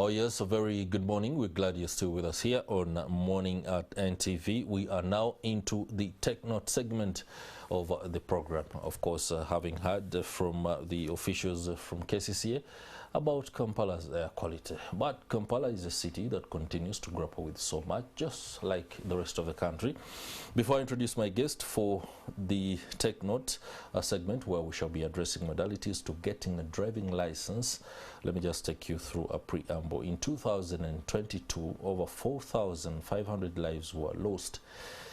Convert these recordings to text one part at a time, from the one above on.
Oh yes, a very good morning. We're glad you're still with us here on Morning at NTV. We are now into the Tech Note segment of the program. Of course, having heard from the officials from KCCA about Kampala's air quality. But Kampala is a city that continues to grapple with so much, just like the rest of the country. Before I introduce my guest for the Tech Note segment, where we shall be addressing modalities to getting a driving license, let me just take you through a preamble. In 2022, over 4,500 lives were lost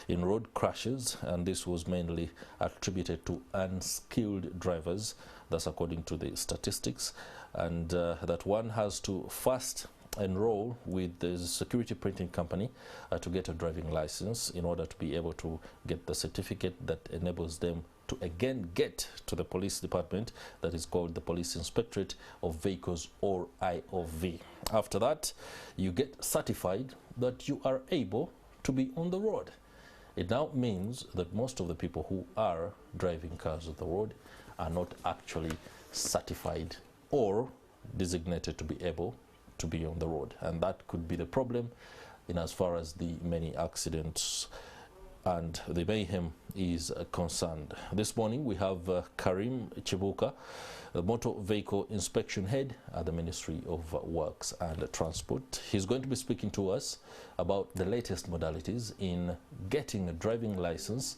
in road crashes, and this was mainly attributed to unskilled drivers. That's according to the statistics, and that one has to first enroll with the Security Printing Company to get a driving license in order to be able to get the certificate that enables them to again get to the police department, that is called the Police Inspectorate of Vehicles, or IOV. After that, you get certified that you are able to be on the road. It now means that most of the people who are driving cars on the road are not actually certified or designated to be able to be on the road, and that could be the problem in as far as the many accidents and the mayhem is concerned. This morning we have Karim Chibuka, the Motor Vehicle Inspection Head at the Ministry of Works and Transport. He's going to be speaking to us about the latest modalities in getting a driving license,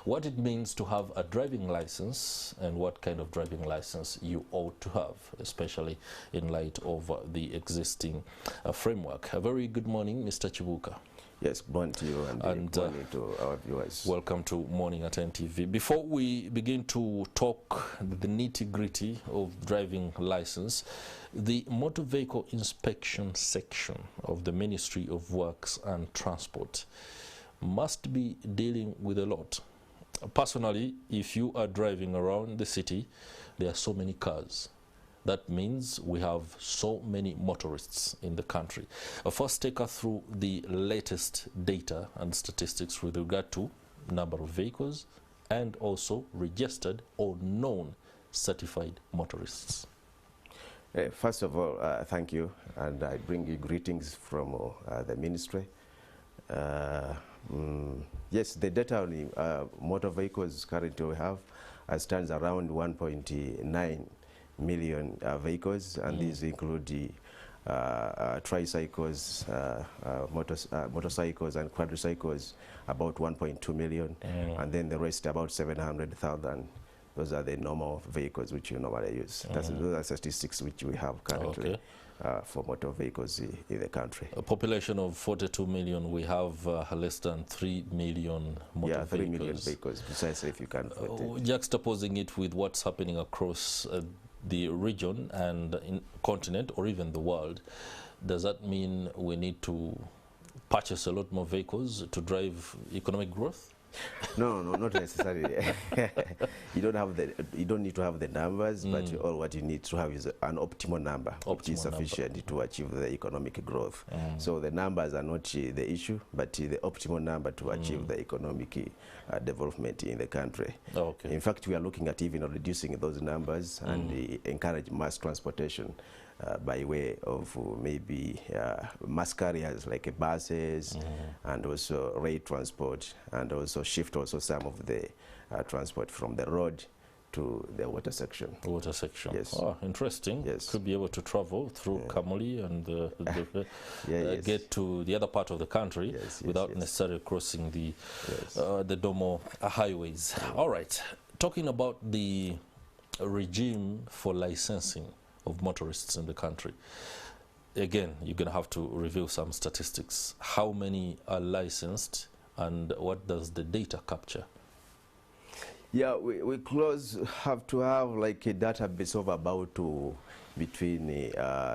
what it means to have a driving license, and what kind of driving license you ought to have, especially in light of the existing framework. A very good morning, Mr. Chibuka. Yes, good morning to you and good morning to our viewers. Welcome to Morning at NTV. Before we begin to talk the nitty-gritty of driving license, the Motor Vehicle Inspection section of the Ministry of Works and Transport must be dealing with a lot. Personally, if you are driving around the city, there are so many cars. That means we have so many motorists in the country. First, take us through the latest data and statistics with regard to number of vehicles and also registered or known certified motorists. First of all, thank you, and I bring you greetings from the ministry. Yes, the data on the motor vehicles currently we have stands around 1.9 million vehicles, and these include the tricycles, motorcycles and quadricycles, about 1.2 million, and then the rest about 700,000. Those are the normal vehicles which you normally use. Those are statistics which we have currently for motor vehicles in the country. A population of 42 million, we have less than 3 million motor vehicles. 3 million vehicles, precisely, if you can. Juxtaposing it with what's happening across the region and in continent or even the world, does that mean we need to purchase a lot more vehicles to drive economic growth? No, not necessarily. You don't need to have the numbers, but all what you need to have is an optimal number, which is sufficient to achieve the economic growth. So the numbers are not the issue, but the optimal number to achieve the economic development in the country. In fact, we are looking at even reducing those numbers and encourage mass transportation by way of maybe mass carriers like buses and also rail transport, and also shift also some of the transport from the road to the water section. The water section. Yes. Oh, interesting. Yes. Could be able to travel through Kamuli and get to the other part of the country without necessarily crossing the normal highways. All right. Talking about the regime for licensing of motorists in the country. Again, you're going to have to reveal some statistics. How many are licensed, and what does the data capture? Yeah, we have to have like a database of about between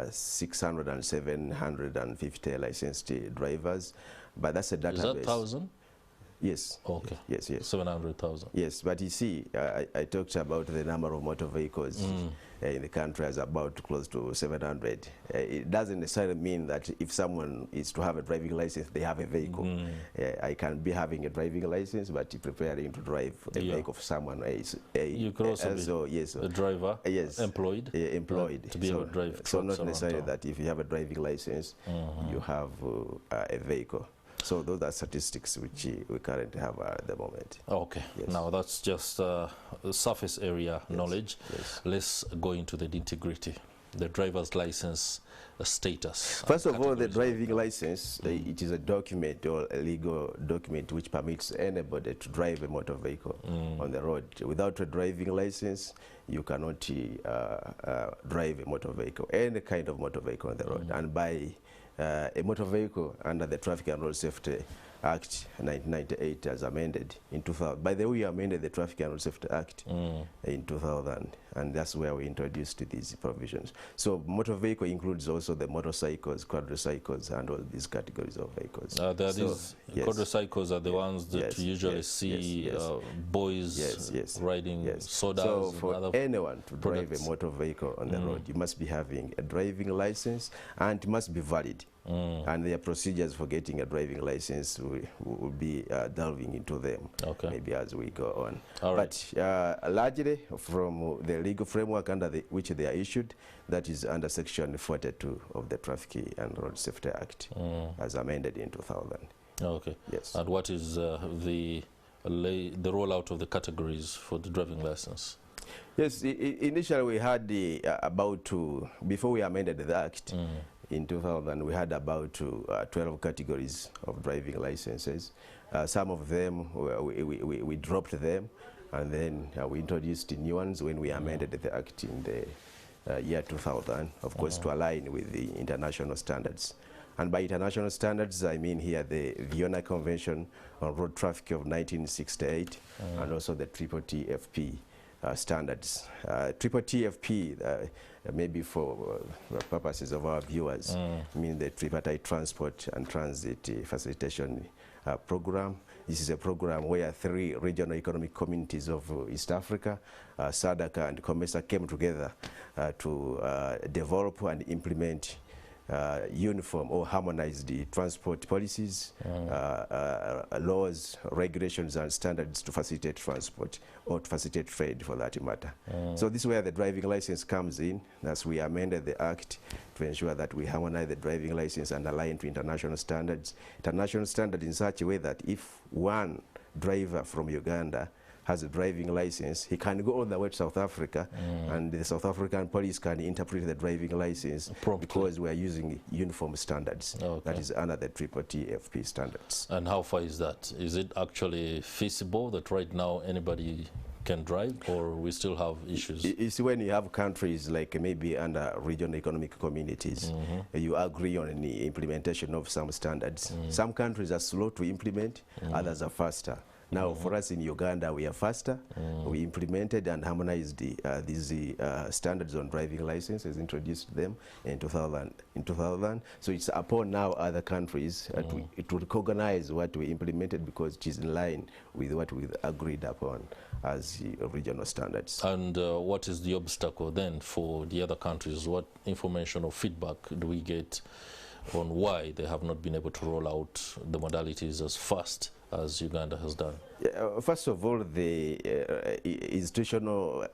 600 and 750 licensed drivers, but that's a database. Is that 1,000? Yes. Okay. Yes, yes. 700,000. Yes, but you see, I talked about the number of motor vehicles in the country as about close to 700. It doesn't necessarily mean that if someone is to have a driving license, they have a vehicle. I can be having a driving license, but preparing to drive a vehicle for someone else. You could also be yes, a driver, yes, employed, employed to be able to drive trucks. So not necessarily that if you have a driving license, you have a vehicle. So those are statistics which we currently have at the moment. Okay. Yes. Now that's just surface area knowledge. Yes. Let's go into the nitty-gritty. The driver's license status. First of all, the driving license, it is a document or a legal document which permits anybody to drive a motor vehicle on the road. Without a driving license, you cannot drive a motor vehicle, any kind of motor vehicle on the road. And by a motor vehicle under the Traffic and Road Safety Act 1998 as amended in 2000. By the way, we amended the Traffic and Road Safety Act in 2000, and that's where we introduced these provisions. So motor vehicle includes also the motorcycles, quadricycles, and all these categories of vehicles. These quadricycles are the ones that you usually see boys riding sodas. So for anyone to drive a motor vehicle on the road, you must be having a driving license, and it must be valid. And there are procedures for getting a driving license. We will be delving into them maybe as we go on. But largely from the legal framework under which they are issued, that is under Section 42 of the Traffic and Road Safety Act as amended in 2000. Okay. Yes. And what is the rollout of the categories for the driving license? Yes, initially we had before we amended the Act, in 2000, we had about 12 categories of driving licenses. Some of them, we dropped them, and then we introduced new ones when we amended the Act in the year 2000, of course, to align with the international standards. And by international standards, I mean here the Vienna Convention on Road Traffic of 1968, and also the TTFP standards. TTFP, maybe for purposes of our viewers, mean the Tripartite Transport and Transit Facilitation Program. This is a program where 3 regional economic communities of East Africa, SADC and COMESA, came together to develop and implement uniform or harmonized transport policies, laws, regulations and standards to facilitate transport or to facilitate trade for that matter. So this is where the driving license comes in, as we amended the Act to ensure that we harmonize the driving license and align to international standards. International standards in such a way that if one driver from Uganda has a driving license, he can go all the way to South Africa, and the South African police can interpret the driving license because we are using uniform standards. That is under the TTFP standards. And how far is that? Is it actually feasible that right now anybody can drive, or we still have issues? It's when you have countries like maybe under regional economic communities, you agree on the implementation of some standards. Some countries are slow to implement, others are faster. Now, for us in Uganda, we are faster. We implemented and harmonized these standards on driving licenses, introduced them in 2000. So it's upon now other countries to recognize what we implemented, because it is in line with what we agreed upon as regional standards. And what is the obstacle then for the other countries? What information or feedback do we get on why they have not been able to roll out the modalities as fast as Uganda has done? First of all, the institutional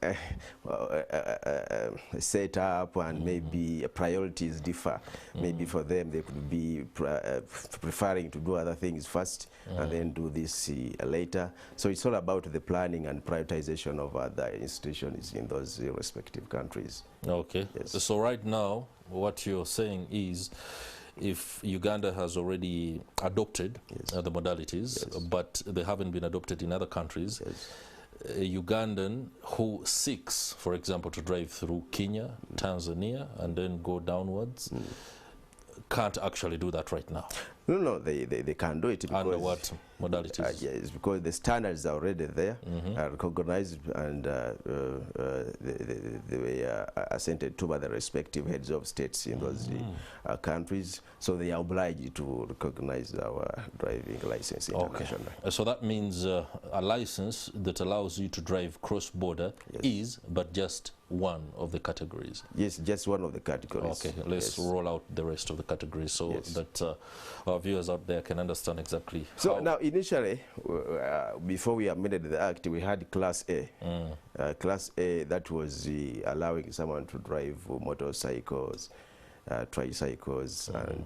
setup and maybe priorities differ. Maybe for them, they could be preferring to do other things first and then do this later. So it's all about the planning and prioritization of other institutions in those respective countries. Okay. Yes. So right now, what you're saying is, if Uganda has already adopted the modalities, but they haven't been adopted in other countries, a Ugandan who seeks, for example, to drive through Kenya, Tanzania, and then go downwards, can't actually do that right now. No, they can do it because under what modalities? Yes, because the standards are already there, are recognized, and they were assented to by the respective heads of states in those countries. So they are obliged to recognize our driving license internationally. Okay. So that means a license that allows you to drive cross-border is but just one of the categories. Yes, just one of the categories. Okay, let's roll out the rest of the categories so that our viewers out there can understand exactly. So now, initially, before we amended the Act, we had Class A. Class A, that was allowing someone to drive motorcycles, tricycles, and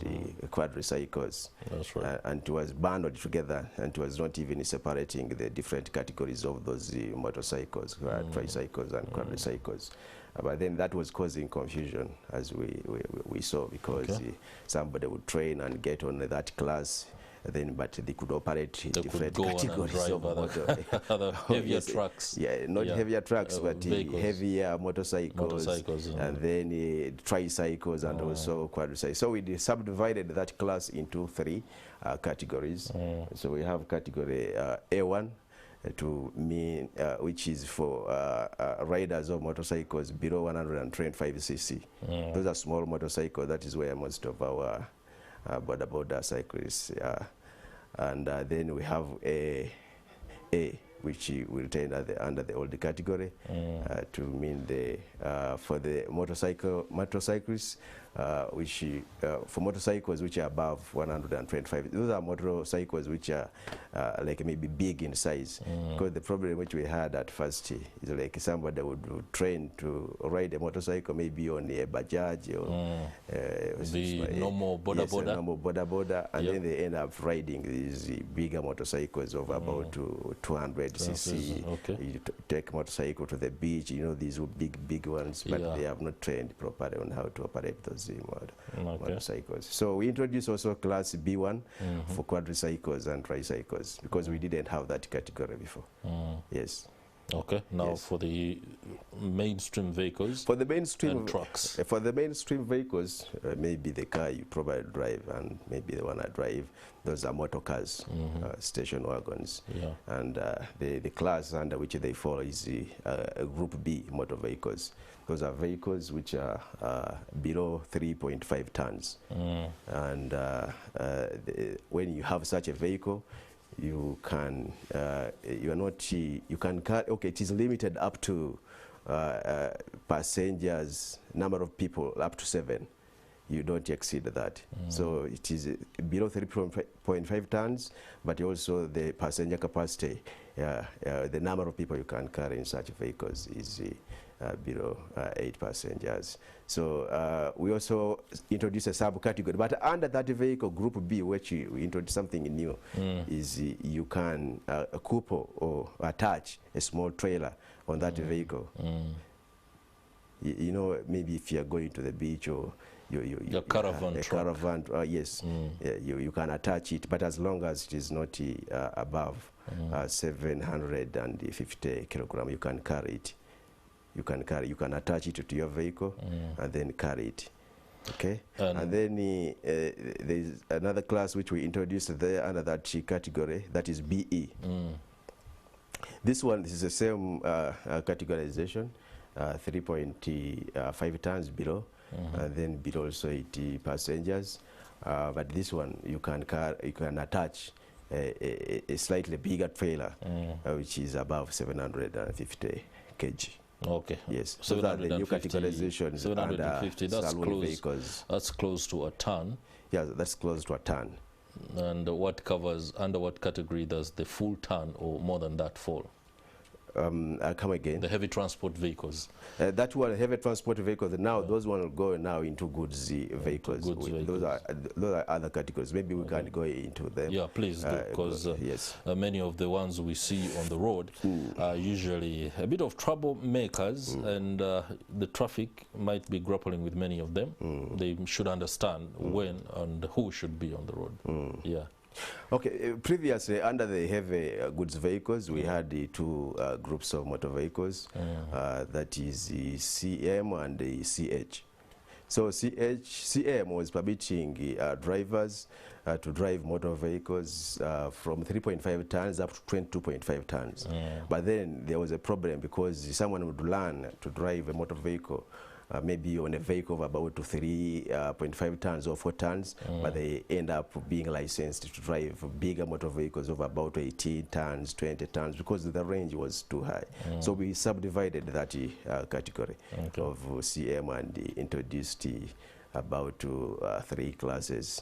quadricycles. That's right. And it was bundled together, and it was not even separating the different categories of those motorcycles, tricycles, and quadricycles. But then that was causing confusion, as we saw, because somebody would train and get on that class, then but they could operate in different categories of other heavier trucks. Yeah, not heavier trucks, but heavier motorcycles, and then tricycles, and also quadricycles. So we subdivided that class into 3 categories. So we have category A1, to mean which is for riders of motorcycles below 125 cc. Those are small motorcycles. That is where most of our border cyclists and then we have A, which we retain under the old category, to mean for the motorcyclists, which for motorcycles which are above 125. Those are motorcycles which are like maybe big in size. Because the problem which we had at first is like somebody would train to ride a motorcycle maybe on a Bajaj or the normal border, and then they end up riding these bigger motorcycles of about 200 cc. You take motorcycle to the beach, you know, these big ones, but they have not trained properly on how to operate those motorcycles. So we introduced also class B1 for quadricycles and tricycles, because we didn't have that category before. Yes. Okay. Now for the mainstream vehicles. For the mainstream and trucks. For the mainstream vehicles, maybe the car you probably drive, and maybe the one I drive, those are motor cars, station wagons. And the class under which they fall is Group B motor vehicles. Those are vehicles which are below 3.5 tons. And when you have such a vehicle, you can carry, it is limited up to passengers, number of people up to 7. You don't exceed that. So it is below 3.5 tons, but also the passenger capacity, the number of people you can carry in such vehicles is below 8 passengers. So we also introduced a subcategory, but under that vehicle, Group B, which we introduced something new, is you can couple or attach a small trailer on that vehicle. You know, maybe if you are going to the beach, or your caravan truck. Caravan, yes, you can attach it, but as long as it is not above 750 kilograms, you can carry it. You can attach it to your vehicle and then carry it. Okay, and then there is another class which we introduced there under that category, that is BE. This is the same categorization, 3.5 tons below, and then below also 80 passengers. But this one you can attach a slightly bigger trailer, which is above 750 kg. Okay. Yes. So that the new categorization. 750. That's close to a ton. Yeah, that's close to a ton. And what covers, under what category does the full ton or more than that fall? Come again. The heavy transport vehicles. That one, heavy transport vehicles. Now those one will go now into goods vehicles. Those are other categories. Maybe we can go into them. Yeah, please do, because many of the ones we see on the road are usually a bit of troublemakers, and the traffic might be grappling with many of them. They should understand when and who should be on the road. Yeah. Okay, previously under the heavy goods vehicles, we had the 2 groups of motor vehicles, that is the CM and the CH. So CM was permitting drivers to drive motor vehicles from 3.5 tons up to 22.5 tons. But then there was a problem because someone would learn to drive a motor vehicle maybe on a vehicle of about 3.5 tons or 4 tons, but they end up being licensed to drive bigger motor vehicles of about 18 tons, 20 tons, because the range was too high. So we subdivided that category of CM and introduced about 3 classes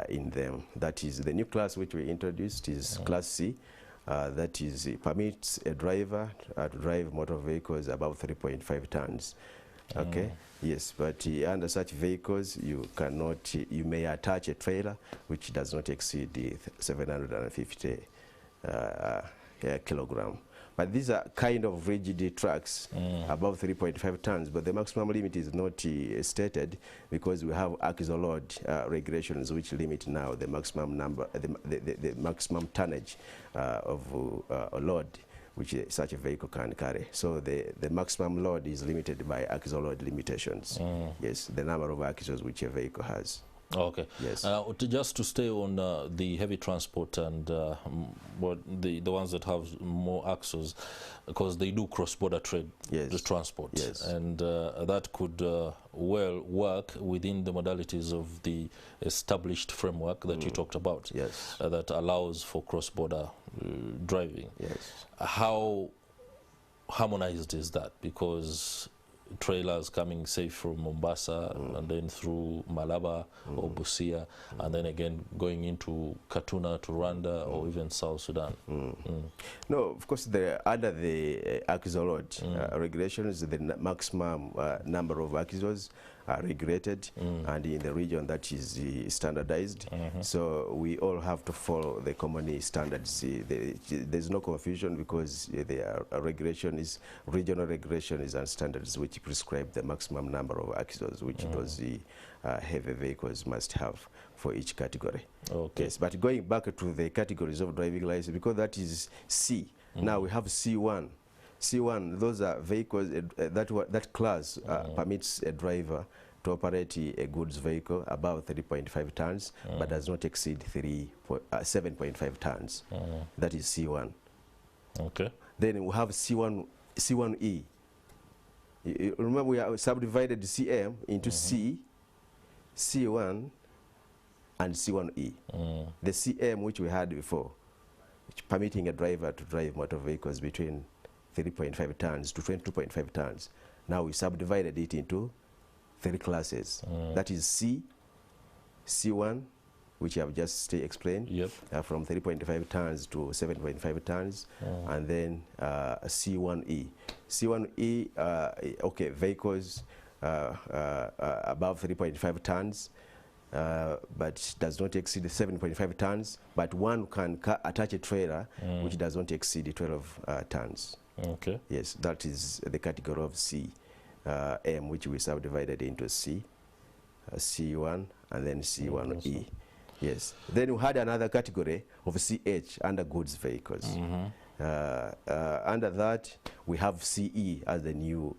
in them. That is, the new class which we introduced is Class C. That is, permits a driver to drive motor vehicles above 3.5 tons. Okay. Yes, but under such vehicles, you cannot. You may attach a trailer which does not exceed the 750 kilogram. But these are kind of rigid trucks above 3.5 tons. But the maximum limit is not stated because we have axle load regulations which limit now the maximum number, the maximum tonnage of load which such a vehicle can carry. So the maximum load is limited by axle load limitations. Yes, the number of axles which a vehicle has. Okay. Yes. Just to stay on the heavy transport and the ones that have more axles, because they do cross-border trade, the transport, and that could well work within the modalities of the established framework that you talked about, that allows for cross-border driving. How harmonized is that? Because trailers coming, say, from Mombasa and then through Malaba or Busia, and then again going into Katuna to Rwanda or even South Sudan. No, of course, under the axle load regulations, the maximum number of axles are regulated, and in the region that is standardized. So we all have to follow the common standards. There's no confusion because the regulation is regional regulations and standards which prescribe the maximum number of axles which those heavy vehicles must have for each category. Yes, but going back to the categories of driving license, because that is C. Now we have C1. C1, those are vehicles, that class permits a driver to operate a goods vehicle above 3.5 tons, but does not exceed 7.5 tons. That is C1. Okay. Then we have C1E. Remember, we have subdivided CM into C, C1, and C1E. The CM, which we had before, which permitting a driver to drive motor vehicles between 3.5 tons to 22.5 tons. Now we subdivided it into 3 classes. That is C, C1, which I have just explained, from 3.5 tons to 7.5 tons, and then C1E. C1E, okay, vehicles above 3.5 tons, but does not exceed 7.5 tons, but one can attach a trailer which does not exceed 12 tons. Okay. Yes, that is the category of C, M, which we subdivided into C, C1, and then C1E. Yes. Then we had another category of CH under goods vehicles. Under that, we have CE as the new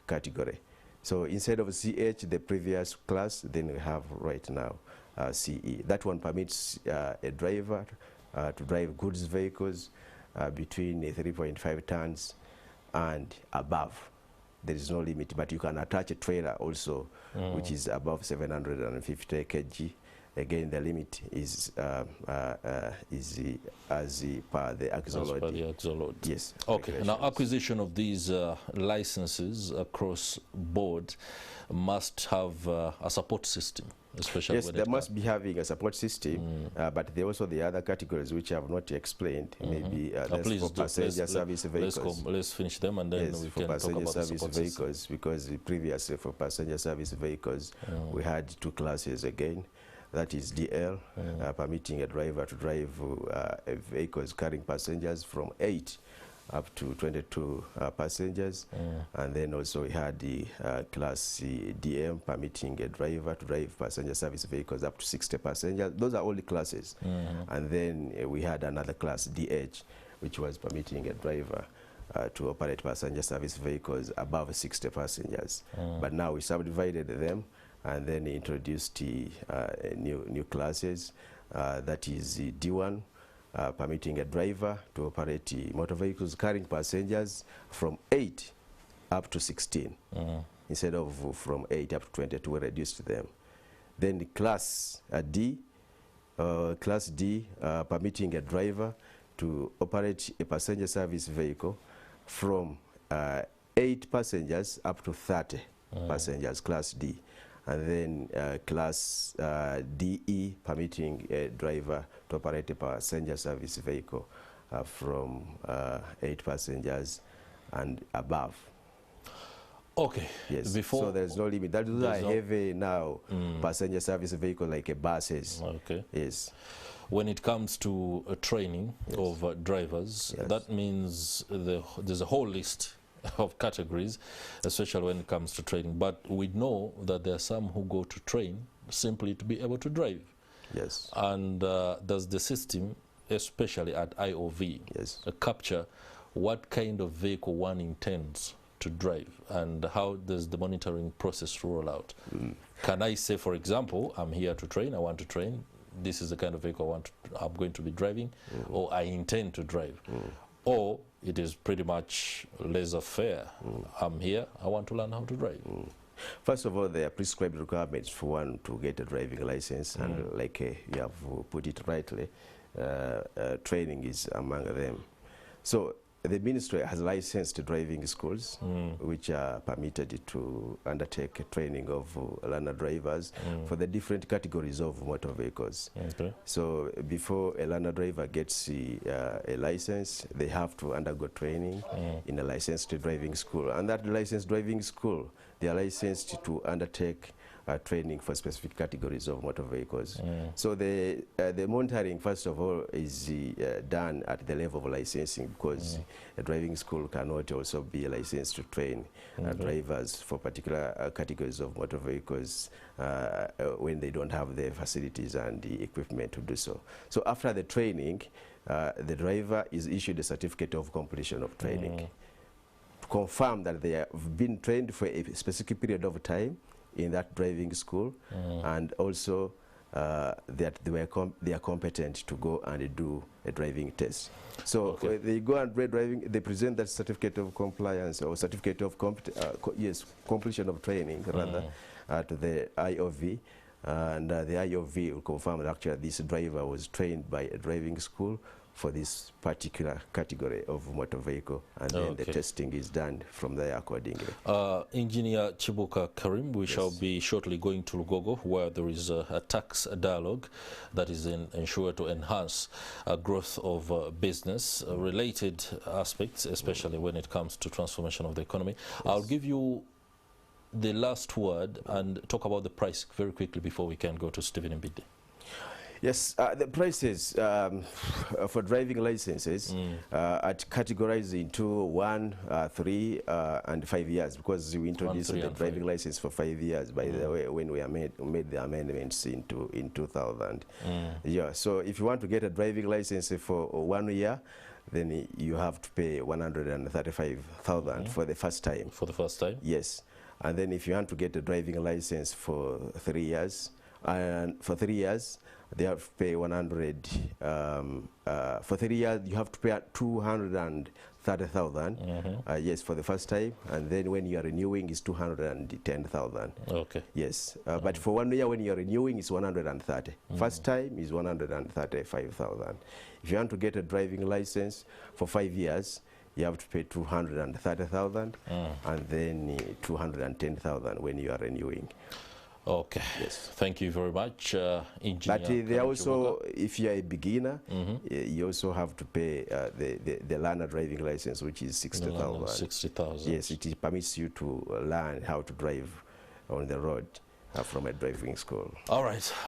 category. So instead of CH, the previous class, then we have right now CE. That one permits a driver to drive goods vehicles between 3.5 tons and above. There is no limit, but you can attach a trailer also, which is above 750 kg. Again, the limit is as per the axle load. Yes. Okay. Now, acquisition of these licenses across board must have a support system, especially. Yes, they must be having a support system, but there are also the other categories which I have not explained. Maybe for passenger service vehicles. Let's finish them and then we can talk about the support vehicles, because previously for passenger service vehicles we had 2 classes again. That is DL, permitting a driver to drive vehicles carrying passengers from 8 up to 22 passengers. And then also we had the class C, DM, permitting a driver to drive passenger service vehicles up to 60 passengers. Those are all the classes. And then we had another class, DH, which was permitting a driver to operate passenger service vehicles above 60 passengers. But now we subdivided them and then he introduced new classes, that is D1, permitting a driver to operate motor vehicles carrying passengers from 8 up to 16. Instead of from 8 up to 22, we reduced them. Then the Class D, permitting a driver to operate a passenger service vehicle from 8 passengers up to 30 passengers, Class D. And then Class DE, permitting a driver to operate a passenger service vehicle from 8 passengers and above. Okay. Yes. Before, so there's no limit. That is a heavy now passenger service vehicle like a buses. Okay. Yes. When it comes to training of drivers, that means there's a whole list of categories, especially when it comes to training. But we know that there are some who go to train simply to be able to drive. Yes. And does the system, especially at IOV, capture what kind of vehicle one intends to drive, and how does the monitoring process roll out? Can I say, for example, I'm here to train, I want to train, this is the kind of vehicle I'm going to be driving, or I intend to drive, or it is pretty much laissez-faire. I'm here, I want to learn how to drive. First of all, there are prescribed requirements for one to get a driving license, and like you have put it rightly, training is among them. So the ministry has licensed driving schools which are permitted to undertake training of learner drivers for the different categories of motor vehicles. Okay. So before a learner driver gets a license, they have to undergo training in a licensed driving school. And that licensed driving school, they are licensed to undertake training for specific categories of motor vehicles. So the monitoring, first of all, is done at the level of licensing, because a driving school cannot also be licensed to train drivers for particular categories of motor vehicles when they don't have the facilities and the equipment to do so. So after the training, the driver is issued a certificate of completion of training to confirm that they have been trained for a specific period of time in that driving school, and also that they are competent to go and do a driving test. So they go and driving, they present that certificate of compliance or certificate of completion of training rather to the IOV, and the IOV will confirm that actually this driver was trained by a driving school for this particular category of motor vehicle, and then the testing is done from there accordingly. Engineer Chibuka Karim, we shall be shortly going to Lugogo, where there is a tax dialogue that is ensured to enhance growth of business related aspects, especially when it comes to transformation of the economy. I'll give you the last word and talk about the price very quickly before we can go to Stephen Mbidi. Yes, the prices for driving licenses are categorized into 1, 3, and 5 years, because we introduced the driving license for 5 years, by the way, when we made the amendments in 2000. Yeah, so if you want to get a driving license for 1 year, then you have to pay 135,000 for the first time. For the first time? Yes. And then if you want to get a driving license for 3 years, and for 3 years, they have to pay 100. For 3 years, you have to pay 230,000. Yes, for the first time, and then when you are renewing, it's 210,000. Okay. Yes, but for 1 year, when you are renewing, it's 130. First time is 135,000. If you want to get a driving license for 5 years, you have to pay 230,000, and then 210,000 when you are renewing. Okay. Yes. Thank you very much, Engineer. But they also, if you are a beginner, you also have to pay the learner driving license, which is 60,000. 60,000. Yes, it permits you to learn how to drive on the road from a driving school. All right.